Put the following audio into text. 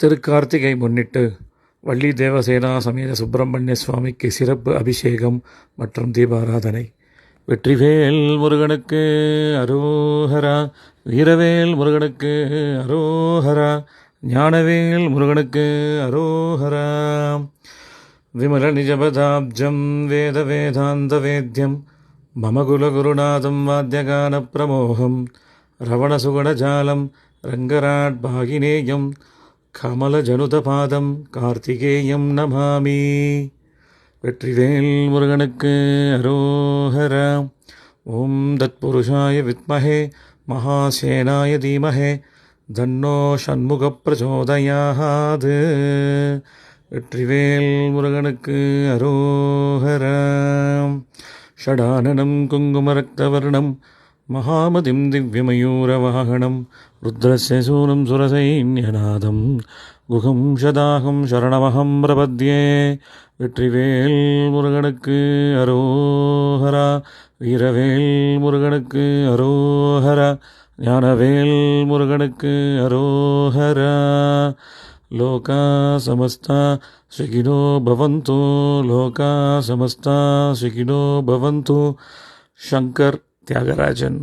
திருக்கார்த்திகை முன்னிட்டு வள்ளி தேவசேனா சமேத சுப்பிரமணிய சுவாமிக்கு சிறப்பு அபிஷேகம் மற்றும் தீபாராதனை. வெற்றிவேல் முருகனுக்கு அரோஹரா, வீரவேல் முருகனுக்கு அரோஹரா, ஞானவேல் முருகனுக்கு அரோஹரா. விமல நிஜபதாப்ஜம் வேத வேதாந்த வேத்யம் மம குலகுருநாதம் வாத்தியகான பிரமோகம் ரவணசுகுணஜாலம் ரங்கராட் பாகினேயம் கமலஜனுதபாதம் கார்த்திகேயம் நமாமி. வெற்றிவேல் முருகனுக்கு அரோஹரா. ஓம் தத்புருஷாய வித்மஹே மகாசேனாய தீமஹே தன்னோ ஷண்முக பிரச்சோதயாத். வெற்றிவேல் முருகனுக்கு அரோஹரா. ஷடானனம் குங்குமரக்தவர்ணம் மகாமதிம் திவ்யமயூரவாகனம் ருத்ரஸ்ய சூனம் சுரசைன்யநாதம் குகம் சதாகம் சரணமகம் பிரபத்யே. வெற்றிவேல் முருகனுக்கு அரோஹரா. வீரவேல் முருகனுக்கு அரோஹரா. ஞானவேல் முருகனுக்கு அரோஹரா. லோகா சமஸ்தா சுகினோ பவந்து, லோகா சமஸ்தா சுகினோ பவந்து. சங்கர் தியாகராஜன்.